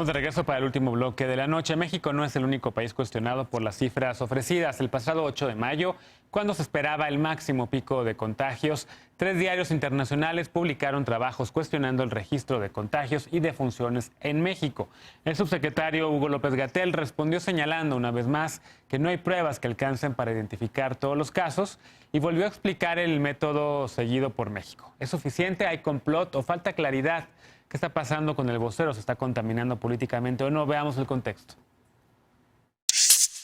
Estamos de regreso para el último bloque de la noche. México no es el único país cuestionado por las cifras ofrecidas. El pasado 8 de mayo, cuando se esperaba el máximo pico de contagios, 3 diarios internacionales publicaron trabajos cuestionando el registro de contagios y defunciones en México. El subsecretario Hugo López-Gatell respondió señalando una vez más que no hay pruebas que alcancen para identificar todos los casos y volvió a explicar el método seguido por México. ¿Es suficiente? ¿Hay complot o falta claridad? ¿Qué está pasando con el vocero? ¿Se está contaminando políticamente o no? Veamos el contexto.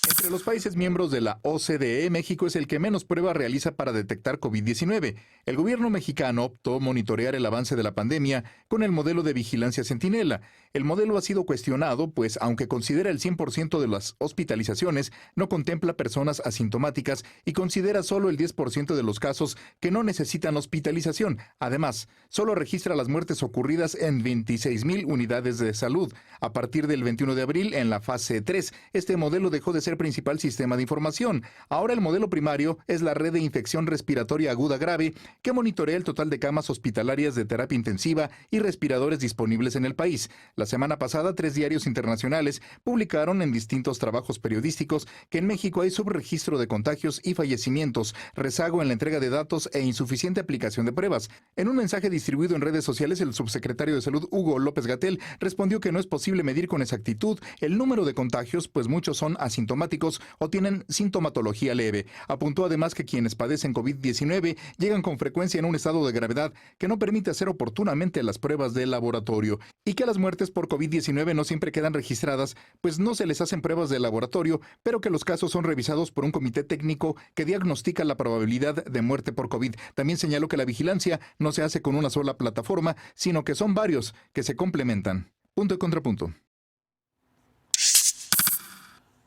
Entre los países miembros de la OCDE, México es el que menos pruebas realiza para detectar COVID-19. El gobierno mexicano optó monitorear el avance de la pandemia con el modelo de vigilancia Centinela. El modelo ha sido cuestionado, pues aunque considera el 100% de las hospitalizaciones, no contempla personas asintomáticas y considera solo el 10% de los casos que no necesitan hospitalización. Además, solo registra las muertes ocurridas en 26,000 unidades de salud. A partir del 21 de abril, en la fase 3, este modelo dejó de ser principal sistema de información. Ahora el modelo primario es la red de infección respiratoria aguda grave que monitorea el total de camas hospitalarias de terapia intensiva y respiradores disponibles en el país. La semana pasada, 3 diarios internacionales publicaron en distintos trabajos periodísticos que en México hay subregistro de contagios y fallecimientos, rezago en la entrega de datos e insuficiente aplicación de pruebas. En un mensaje distribuido en redes sociales, el subsecretario de Salud, Hugo López-Gatell, respondió que no es posible medir con exactitud el número de contagios, pues muchos son asintomáticos o tienen sintomatología leve. Apuntó además que quienes padecen COVID-19 llegan con frecuencia en un estado de gravedad que no permite hacer oportunamente las pruebas de laboratorio y que las muertes por COVID-19 no siempre quedan registradas, pues no se les hacen pruebas de laboratorio, pero que los casos son revisados por un comité técnico que diagnostica la probabilidad de muerte por COVID. También señaló que la vigilancia no se hace con una sola plataforma, sino que son varios que se complementan. Punto y contrapunto.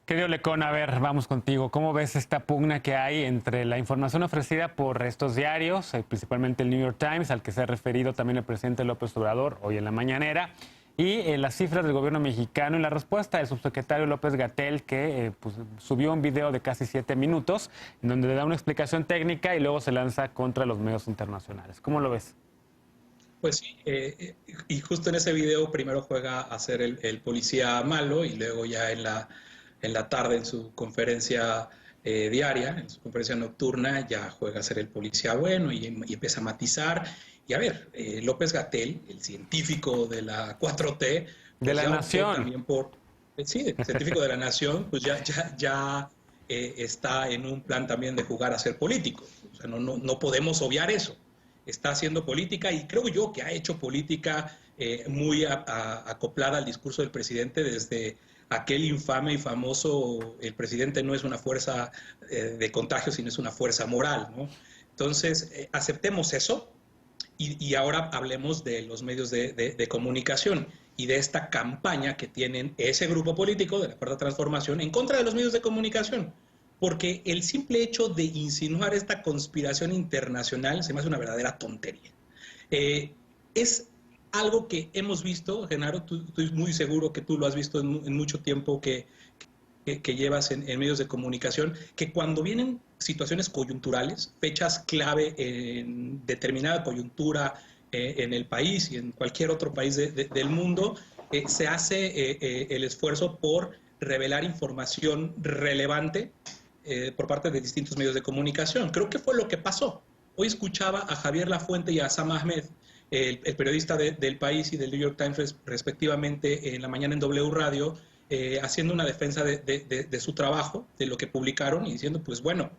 Querido Lecón, a ver, vamos contigo. ¿Cómo ves esta pugna que hay entre la información ofrecida por estos diarios, principalmente el New York Times, al que se ha referido también el presidente López Obrador hoy en la mañanera, y las cifras del gobierno mexicano y la respuesta del subsecretario López-Gatell, que subió un video de casi 7 minutos, en donde le da una explicación técnica y luego se lanza contra los medios internacionales? ¿Cómo lo ves? Pues sí, y justo en ese video primero juega a ser el policía malo y luego ya en la tarde en su conferencia diaria, en su conferencia nocturna, ya juega a ser el policía bueno y empieza a matizar. Y a ver, López-Gatell, el científico de la 4T, pues de la nación. También sí, el científico de la nación, pues ya está en un plan también de jugar a ser político. O sea, no podemos obviar eso. Está haciendo política y creo yo que ha hecho política muy acoplada al discurso del presidente desde aquel infame y famoso, el presidente no es una fuerza de contagio, sino es una fuerza moral, ¿no? Entonces, aceptemos eso y ahora hablemos de los medios de comunicación y de esta campaña que tienen ese grupo político de la Cuarta Transformación en contra de los medios de comunicación. Porque el simple hecho de insinuar esta conspiración internacional se me hace una verdadera tontería. Es algo que hemos visto, Genaro, estoy muy seguro que tú lo has visto en mucho tiempo que llevas en medios de comunicación, que cuando vienen situaciones coyunturales, fechas clave en determinada coyuntura en el país y en cualquier otro país del mundo, se hace el esfuerzo por revelar información relevante por parte de distintos medios de comunicación. Creo que fue lo que pasó. Hoy escuchaba a Javier Lafuente y a Sam Ahmed, el periodista del País y del New York Times respectivamente, en la mañana en W Radio, haciendo una defensa de su trabajo, de lo que publicaron y diciendo, pues bueno,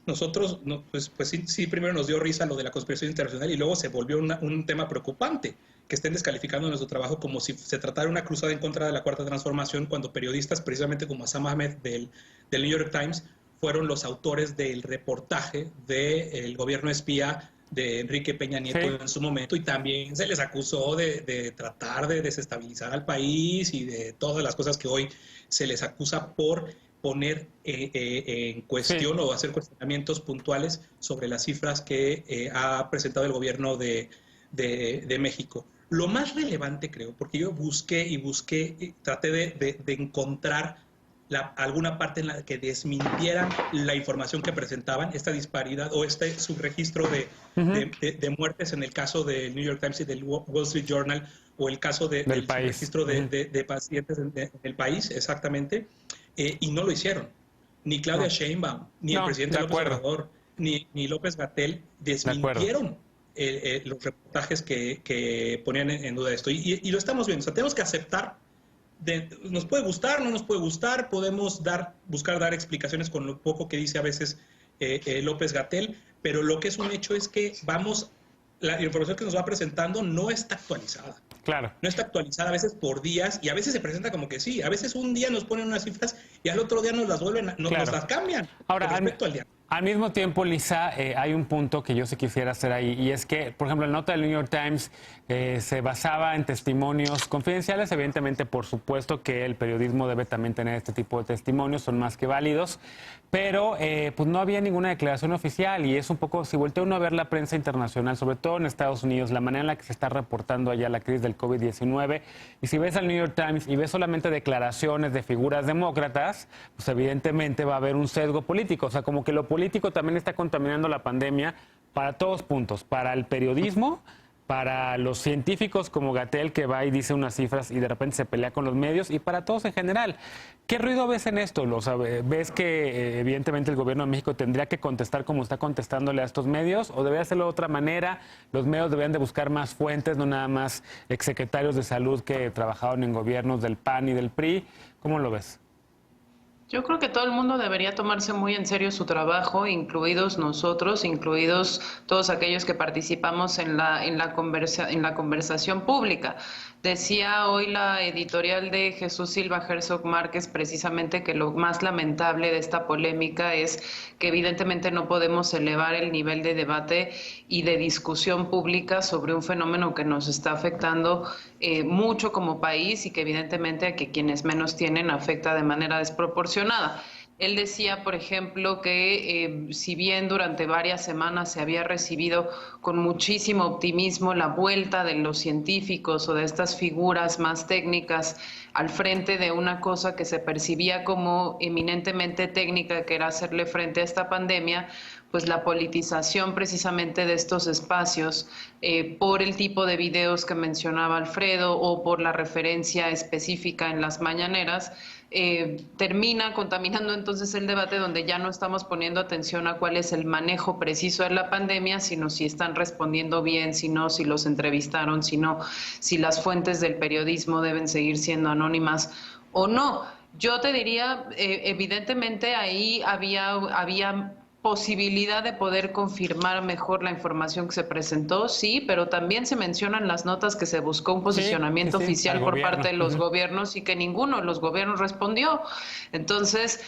nosotros, pues sí, primero nos dio risa lo de la conspiración internacional y luego se volvió un tema preocupante, que estén descalificando nuestro trabajo como si se tratara de una cruzada en contra de la Cuarta Transformación, cuando periodistas, precisamente como Sam Ahmed del New York Times, fueron los autores del reportaje del gobierno espía de Enrique Peña Nieto en su momento, y también se les acusó de tratar de desestabilizar al país y de todas las cosas que hoy se les acusa por poner en cuestión o hacer cuestionamientos puntuales sobre las cifras que ha presentado el gobierno de México. Lo más relevante, creo, porque yo busqué, traté de encontrar alguna parte en la que desmintieran la información que presentaban, esta disparidad o subregistro de muertes en el caso del New York Times y del Wall Street Journal, o el caso del registro de pacientes en el país, exactamente, y no lo hicieron. Ni Claudia Sheinbaum, ni el presidente López Obrador, ni López-Gatell desmintieron los reportajes que ponían en duda esto. Y lo estamos viendo. O sea, tenemos que aceptar. Nos puede gustar, no nos puede gustar, podemos buscar dar explicaciones con lo poco que dice a veces López-Gatell, pero lo que es un hecho es que la información que nos va presentando no está actualizada. Claro. No está actualizada a veces por días y a veces se presenta como que sí. A veces un día nos ponen unas cifras y al otro día nos las vuelven, nos las cambian. Ahora, respecto al día. Al mismo tiempo, Lisa, hay un punto que yo sí quisiera hacer ahí, y es que, por ejemplo, la nota del New York Times se basaba en testimonios confidenciales. Evidentemente, por supuesto que el periodismo debe también tener este tipo de testimonios, son más que válidos, pero pues no había ninguna declaración oficial, y es un poco, si voltea uno a ver la prensa internacional, sobre todo en Estados Unidos, la manera en la que se está reportando allá la crisis del COVID-19, y si ves al New York Times y ves solamente declaraciones de figuras demócratas, pues evidentemente va a haber un sesgo político, o sea, como que lo político también está contaminando la pandemia para todos puntos, para el periodismo, para los científicos como Gatell, que va y dice unas cifras y de repente se pelea con los medios, y para todos en general. ¿Qué ruido ves en esto? O sea, ¿ves que evidentemente el gobierno de México tendría que contestar como está contestándole a estos medios, o debería hacerlo de otra manera? Los medios deberían de buscar más fuentes, no nada más exsecretarios de salud que trabajaron en gobiernos del PAN y del PRI. ¿Cómo lo ves? Yo creo que todo el mundo debería tomarse muy en serio su trabajo, incluidos nosotros, incluidos todos aquellos que participamos en la conversación pública. Decía hoy la editorial de Jesús Silva Herzog Márquez precisamente que lo más lamentable de esta polémica es que evidentemente no podemos elevar el nivel de debate y de discusión pública sobre un fenómeno que nos está afectando mucho como país, y que evidentemente a quienes menos tienen afecta de manera desproporcionada. Él decía, por ejemplo, que si bien durante varias semanas se había recibido con muchísimo optimismo la vuelta de los científicos o de estas figuras más técnicas al frente de una cosa que se percibía como eminentemente técnica, que era hacerle frente a esta pandemia, pues la politización precisamente de estos espacios, por el tipo de videos que mencionaba Alfredo o por la referencia específica en las mañaneras, termina contaminando entonces el debate, donde ya no estamos poniendo atención a cuál es el manejo preciso de la pandemia, sino si están respondiendo bien, si no, si los entrevistaron, si no, si las fuentes del periodismo deben seguir siendo anónimas o no. Yo te diría, evidentemente ahí había posibilidad de poder confirmar mejor la información que se presentó, sí, pero también se mencionan las notas que se buscó un posicionamiento oficial por parte de los gobiernos, y que ninguno de los gobiernos respondió. Entonces,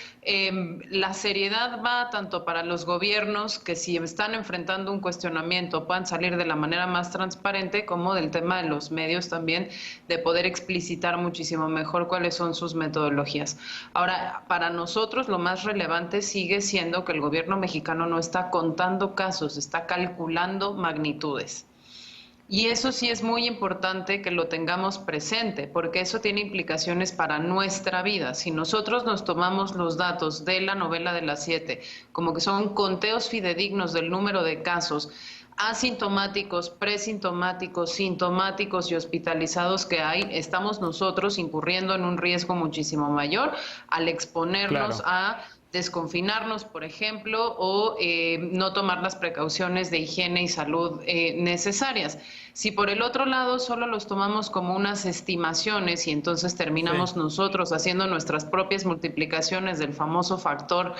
la seriedad va tanto para los gobiernos, que si están enfrentando un cuestionamiento puedan salir de la manera más transparente, como del tema de los medios también, de poder explicitar muchísimo mejor cuáles son sus metodologías. Ahora, para nosotros lo más relevante sigue siendo que el gobierno mexicano no está contando casos, está calculando magnitudes. Y eso sí es muy importante que lo tengamos presente, porque eso tiene implicaciones para nuestra vida. Si nosotros nos tomamos los datos de la novela de las 7, como que son conteos fidedignos del número de casos asintomáticos, presintomáticos, sintomáticos y hospitalizados que hay, estamos nosotros incurriendo en un riesgo muchísimo mayor al exponernos a desconfinarnos, por ejemplo, o no tomar las precauciones de higiene y salud necesarias. Si por el otro lado solo los tomamos como unas estimaciones y entonces terminamos nosotros haciendo nuestras propias multiplicaciones del famoso factor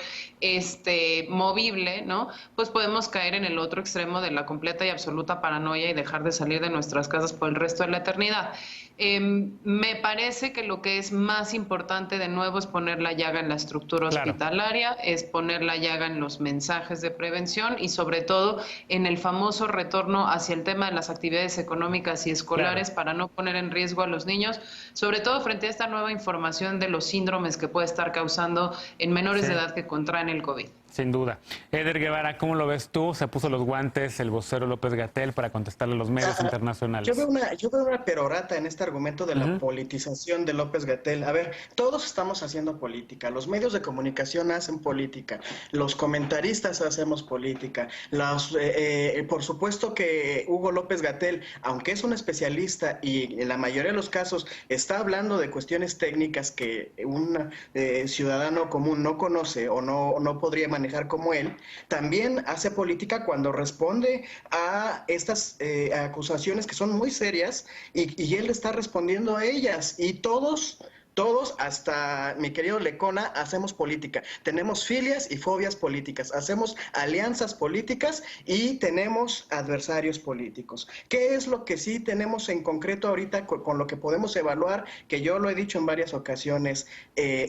movible, ¿no? Pues podemos caer en el otro extremo de la completa y absoluta paranoia y dejar de salir de nuestras casas por el resto de la eternidad. Me parece que lo que es más importante de nuevo es poner la llaga en la estructura hospitalaria, es poner la llaga en los mensajes de prevención y sobre todo en el famoso retorno hacia el tema de las actividades económicas y escolares para no poner en riesgo a los niños, sobre todo frente a esta nueva información de los síndromes que puede estar causando en menores de edad que contraen el COVID. Sin duda. Eder Guevara, ¿cómo lo ves tú? Se puso los guantes el vocero López-Gatell para contestarle a los medios internacionales. Yo veo una perorata en este argumento de la politización de López-Gatell. A ver, todos estamos haciendo política. Los medios de comunicación hacen política. Los comentaristas hacemos política. Por supuesto que Hugo López-Gatell, aunque es un especialista y en la mayoría de los casos está hablando de cuestiones técnicas que un ciudadano común no conoce o no podría manejar como él, también hace política cuando responde a estas acusaciones que son muy serias y él está respondiendo a ellas. Y todos, hasta mi querido Lecona, hacemos política. Tenemos filias y fobias políticas, hacemos alianzas políticas y tenemos adversarios políticos. ¿Qué es lo que sí tenemos en concreto ahorita con lo que podemos evaluar? Que yo lo he dicho en varias ocasiones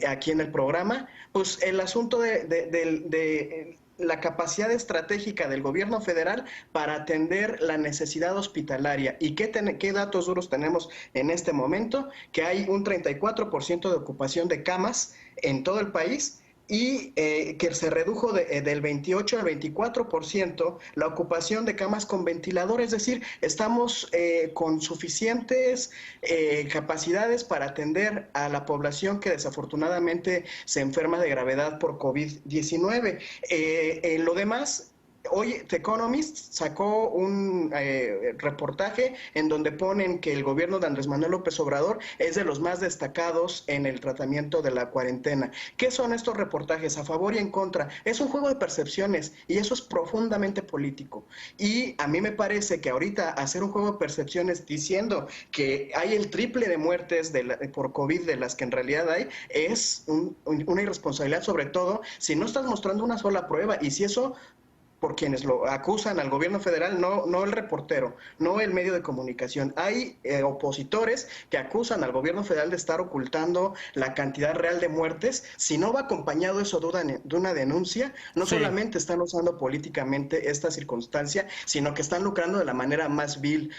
aquí en el programa, pues el asunto de la capacidad estratégica del gobierno federal para atender la necesidad hospitalaria. ¿Y qué datos duros tenemos en este momento? Que hay un 34% de ocupación de camas en todo el país y que se redujo del 28 al 24% la ocupación de camas con ventilador. Es decir, estamos con suficientes capacidades para atender a la población que desafortunadamente se enferma de gravedad por COVID-19. Lo demás, hoy The Economist sacó un reportaje en donde ponen que el gobierno de Andrés Manuel López Obrador es de los más destacados en el tratamiento de la cuarentena. ¿Qué son estos reportajes? A favor y en contra. Es un juego de percepciones y eso es profundamente político. Y a mí me parece que ahorita hacer un juego de percepciones diciendo que hay el triple de muertes por COVID de las que en realidad hay, es una irresponsabilidad, sobre todo si no estás mostrando una sola prueba y si eso, por quienes lo acusan al gobierno federal, no el reportero, no el medio de comunicación. Hay opositores que acusan al gobierno federal de estar ocultando la cantidad real de muertes. Si no va acompañado eso de una denuncia, no solamente están usando políticamente esta circunstancia, sino que están lucrando de la manera más vil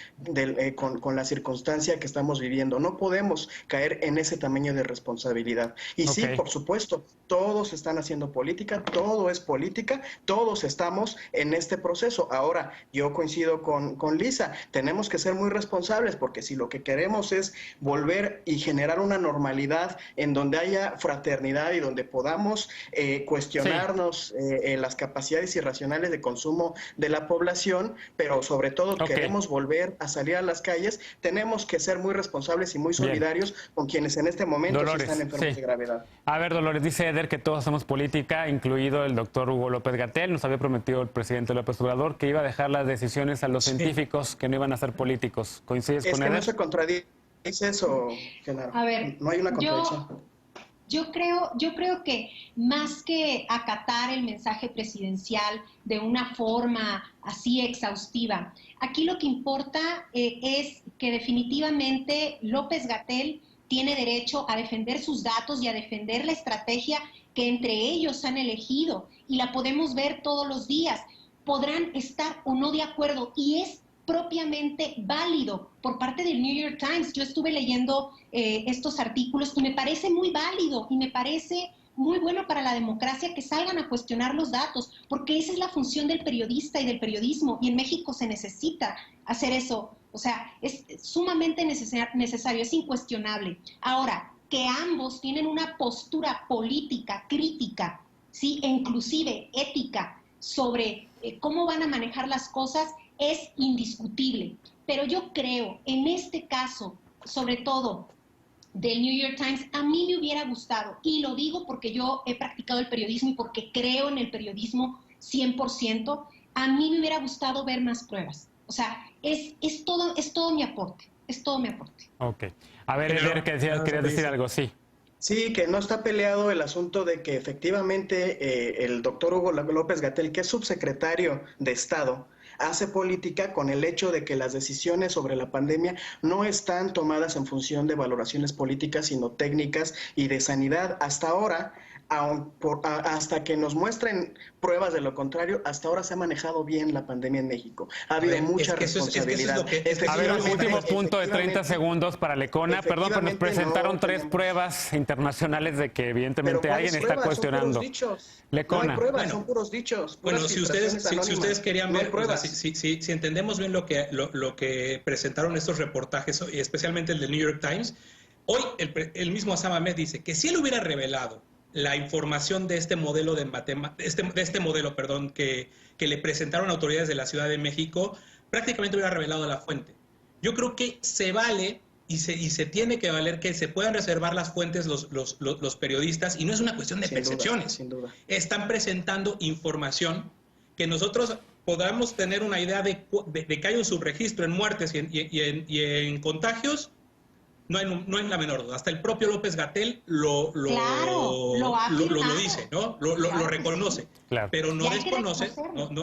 con la circunstancia que estamos viviendo. No podemos caer en ese tamaño de responsabilidad. Y sí, por supuesto, todos están haciendo política, todo es política, todos estamos en este proceso. Ahora, yo coincido con Lisa, tenemos que ser muy responsables porque si lo que queremos es volver y generar una normalidad en donde haya fraternidad y donde podamos cuestionarnos las capacidades irracionales de consumo de la población, pero sobre todo queremos volver a salir a las calles, tenemos que ser muy responsables y muy solidarios con quienes en este momento están enfermos de gravedad. A ver, Dolores, dice Eder que todos hacemos política, incluido el doctor Hugo López-Gatell. Nos había prometido el presidente López Obrador que iba a dejar las decisiones a los científicos, que no iban a ser políticos. ¿Coincides con Eder? No se contradice eso, Genaro. A ver, no hay una contradicción. Yo creo que más que acatar el mensaje presidencial de una forma así exhaustiva, aquí lo que importa es que definitivamente López-Gatell tiene derecho a defender sus datos y a defender la estrategia que entre ellos han elegido, y la podemos ver todos los días. Podrán estar o no de acuerdo, y es propiamente válido por parte del New York Times. Yo estuve leyendo estos artículos y me parece muy válido y me parece muy bueno para la democracia que salgan a cuestionar los datos, porque esa es la función del periodista y del periodismo, y en México se necesita hacer eso. O sea, es sumamente necesario, es incuestionable. Ahora, que ambos tienen una postura política, crítica, ¿sí? E inclusive ética sobre cómo van a manejar las cosas, es indiscutible. Pero yo creo, en este caso, sobre todo del New York Times, a mí me hubiera gustado, y lo digo porque yo he practicado el periodismo y porque creo en el periodismo 100%, a mí me hubiera gustado ver más pruebas. O sea, es todo mi aporte, es todo mi aporte. Ok. A ver, Eder, querías decir algo, sí. Sí, que no está peleado el asunto de que efectivamente el doctor Hugo López-Gatell, que es subsecretario de Estado, hace política con el hecho de que las decisiones sobre la pandemia no están tomadas en función de valoraciones políticas, sino técnicas y de sanidad. Hasta ahora hasta que nos muestren pruebas de lo contrario, hasta ahora se ha manejado bien la pandemia en México. Ha habido mucha responsabilidad. A ver, el último punto de 30 segundos para Lecona. Perdón, pero nos presentaron tres pruebas internacionales de que evidentemente alguien está cuestionando. Lecona. No hay pruebas, son puros dichos. Bueno, si ustedes querían ver, si entendemos bien lo que presentaron estos reportajes, y especialmente el del New York Times, hoy el mismo Osama Ahmed dice que si él hubiera revelado la información de este modelo que le presentaron autoridades de la Ciudad de México, prácticamente hubiera revelado la fuente. Yo creo que se vale y se tiene que valer que se puedan reservar las fuentes los periodistas, y no es una cuestión de percepciones. Sin duda. Están presentando información que nosotros podamos tener una idea de que hay un subregistro en muertes y en contagios. No hay la menor duda. Hasta el propio López-Gatell lo dice, ¿no? Lo reconoce. Claro. Pero no desconoce,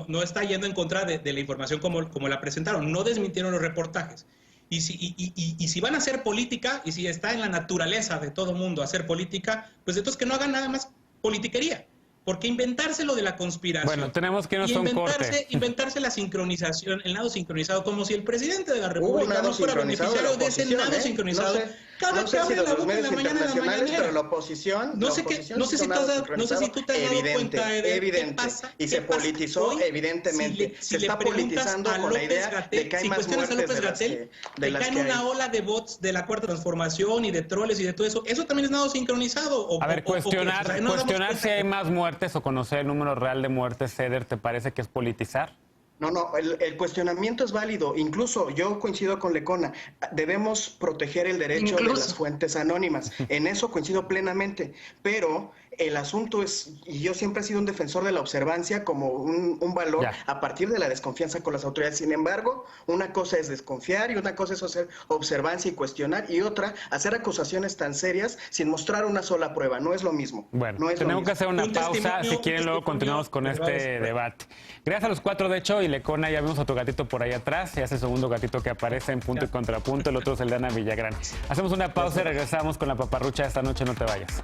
no está yendo en contra de la información como la presentaron. No desmintieron los reportajes. Y si van a hacer política, y si está en la naturaleza de todo mundo hacer política, pues entonces que no hagan nada más politiquería. Porque inventarse lo de la conspiración. Bueno, tenemos que irnos a un corte. Inventarse la sincronización, el nado sincronizado, como si el presidente de la República no fuera beneficiario de ese nado sincronizado. No sé si de los medios internacionales, pero la oposición. No sé si tú te has dado cuenta de qué pasa. Y se politizó, evidentemente. Se está politizando con la idea de que hay más muertes de las que te caen una ola de bots de la Cuarta Transformación y de troles y de todo eso. Eso también es nado sincronizado. A ver, cuestionar si hay más muertes o conocer el número real de muertes, Ceder, ¿te parece que es politizar? No, el cuestionamiento es válido. Incluso yo coincido con Lecona. Debemos proteger el derecho de las fuentes anónimas. En eso coincido plenamente. Pero el asunto es, y yo siempre he sido un defensor de la observancia como un valor a partir de la desconfianza con las autoridades. Sin embargo, una cosa es desconfiar y una cosa es hacer observancia y cuestionar, y otra, hacer acusaciones tan serias sin mostrar una sola prueba. No es lo mismo. Bueno, no es tenemos que hacer una pausa. Si quieren, luego continuamos con este debate. Gracias a los cuatro, de hecho, y Lecona, ya vimos a tu gatito por ahí atrás, y es el segundo gatito que aparece en Punto y Contrapunto, el otro es el de Ana Villagrán. Hacemos una pausa y regresamos con la paparrucha de esta noche, no te vayas.